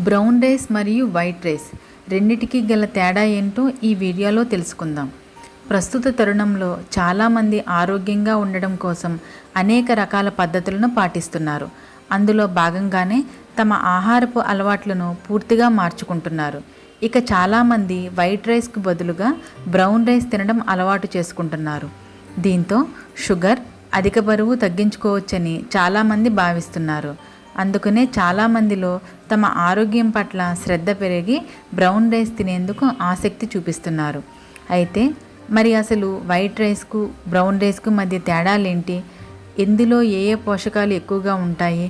Brown rice మరియు white rice రెండిటికి గల తేడా ఏంటో ఈ వీడియోలో తెలుసుకుందాం. ప్రస్తుత తరుణంలో చాలామంది ఆరోగ్యంగా ఉండడం కోసం అనేక రకాల పద్ధతులను పాటిస్తున్నారు. అందులో భాగంగానే తమ ఆహారపు అలవాట్లను పూర్తిగా మార్చుకుంటున్నారు. ఇక చాలామంది వైట్ రైస్కు బదులుగా బ్రౌన్ రైస్ తినడం అలవాటు చేసుకుంటున్నారు. దీంతో షుగర్, అధిక బరువు తగ్గించుకోవచ్చని చాలామంది భావిస్తున్నారు. అందుకనే చాలామందిలో తమ ఆరోగ్యం పట్ల శ్రద్ధ పెరిగి బ్రౌన్ రైస్ తినేందుకు ఆసక్తి చూపిస్తున్నారు. అయితే మరి అసలు వైట్ రైస్కు బ్రౌన్ రైస్కు మధ్య తేడాలేంటి? ఎందులో ఏ ఏ పోషకాలు ఎక్కువగా ఉంటాయి?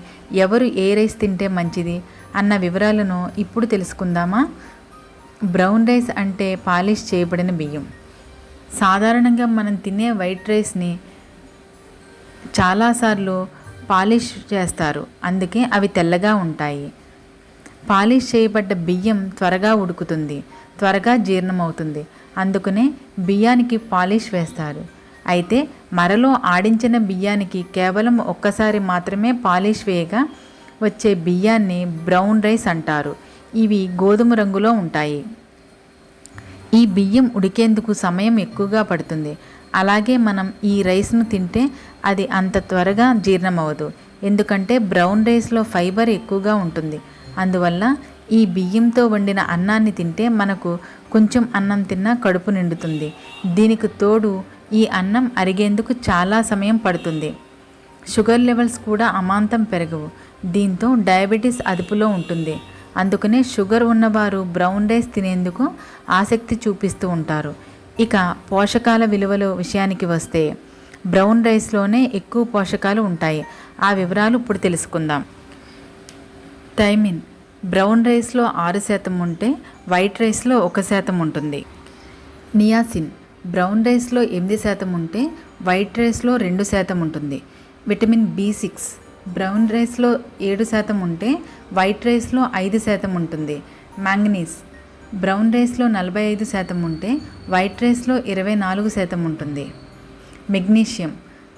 ఎవరు ఏ రైస్ తింటే మంచిది అన్న వివరాలను ఇప్పుడు తెలుసుకుందామా? బ్రౌన్ రైస్ అంటే పాలిష్ చేయబడిన బియ్యం. సాధారణంగా మనం తినే వైట్ రైస్ని చాలాసార్లు పాలిష్ చేస్తారు, అందుకే అవి తెల్లగా ఉంటాయి. పాలిష్ చేయబడ్డ బియ్యం త్వరగా ఉడుకుతుంది, త్వరగా జీర్ణమవుతుంది, అందుకనే బియ్యానికి పాలిష్ వేస్తారు. అయితే మరలో ఆడించిన బియ్యానికి కేవలం ఒక్కసారి మాత్రమే పాలిష్ వేయగా వచ్చే బియ్యాన్ని బ్రౌన్ రైస్ అంటారు. ఇవి గోధుమ రంగులో ఉంటాయి. ఈ బియ్యం ఉడికేందుకు సమయం ఎక్కువగా పడుతుంది. అలాగే మనం ఈ రైస్ను తింటే అది అంత త్వరగా జీర్ణమవ్వదు, ఎందుకంటే బ్రౌన్ రైస్లో ఫైబర్ ఎక్కువగా ఉంటుంది. అందువల్ల ఈ బియ్యంతో వండిన అన్నాన్ని తింటే మనకు కొంచెం అన్నం తిన్నా కడుపు నిండుతుంది. దీనికి తోడు ఈ అన్నం అరిగేందుకు చాలా సమయం పడుతుంది. షుగర్ లెవెల్స్ కూడా అమాంతం పెరగవు. దీంతో డయాబెటీస్ అదుపులో ఉంటుంది. అందుకనే షుగర్ ఉన్నవారు బ్రౌన్ రైస్ తినేందుకు ఆసక్తి చూపిస్తూ ఉంటారు. ఇక పోషకాల విలువల విషయానికి వస్తే బ్రౌన్ రైస్లోనే ఎక్కువ పోషకాలు ఉంటాయి. ఆ వివరాలు ఇప్పుడు తెలుసుకుందాం. థైమిన్ బ్రౌన్ రైస్లో 6% ఉంటే వైట్ రైస్లో 1% ఉంటుంది. నియాసిన్ బ్రౌన్ రైస్లో 8% ఉంటే వైట్ రైస్లో 2% ఉంటుంది. విటమిన్ B6 బ్రౌన్ రైస్లో 7% ఉంటే వైట్ రైస్లో 5% ఉంటుంది. మ్యాంగనీస్ బ్రౌన్ రైస్లో 45% ఉంటే వైట్ రైస్లో 24% ఉంటుంది. మెగ్నీషియం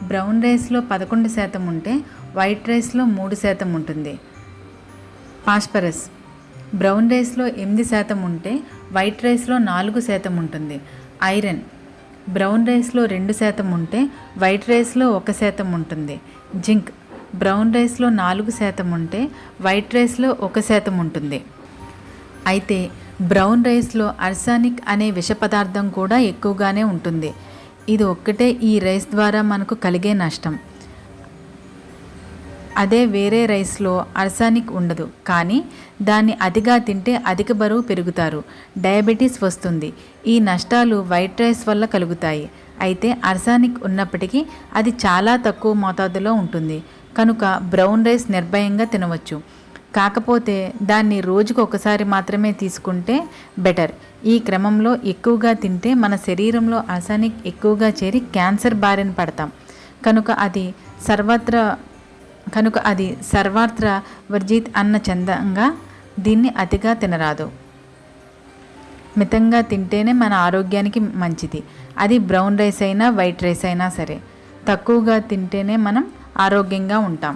బ్రౌన్ రైస్లో 11% ఉంటే వైట్ రైస్లో 3% ఉంటుంది. ఫాస్ఫరస్ బ్రౌన్ రైస్లో 8% ఉంటే వైట్ రైస్లో 4% ఉంటుంది. ఐరన్ బ్రౌన్ రైస్లో 2% ఉంటే వైట్ రైస్లో 1% ఉంటుంది. జింక్ బ్రౌన్ రైస్లో 4% ఉంటే వైట్ రైస్లో 1% ఉంటుంది. అయితే బ్రౌన్ రైస్లో అర్సానిక్ అనే విష పదార్థం కూడా ఎక్కువగానే ఉంటుంది. ఇది ఒక్కటే ఈ రైస్ ద్వారా మనకు కలిగే నష్టం. అదే వేరే రైస్లో అర్సానిక్ ఉండదు, కానీ దాన్ని అతిగా తింటే అధిక బరువు పెరుగుతారు, డయాబెటీస్ వస్తుంది. ఈ నష్టాలు వైట్ రైస్ వల్ల కలుగుతాయి. అయితే అర్సానిక్ ఉన్నప్పటికీ అది చాలా తక్కువ మోతాదులో ఉంటుంది, కనుక బ్రౌన్ రైస్ నిర్భయంగా తినవచ్చు. కాకపోతే దాన్ని రోజుకు ఒకసారి మాత్రమే తీసుకుంటే బెటర్. ఈ క్రమంలో ఎక్కువగా తింటే మన శరీరంలో అర్సానిక్ ఎక్కువగా చేరి క్యాన్సర్ బారిన పడతాం. కనుక అది సర్వత్ర వర్జిత్ అన్న చందంగా దీన్ని అతిగా తినరాదు. మితంగా తింటేనే మన ఆరోగ్యానికి మంచిది. అది బ్రౌన్ రైస్ అయినా వైట్ రైస్ అయినా సరే. తక్కువగా తింటేనే మనం ఆరోగ్యంగా ఉంటాం.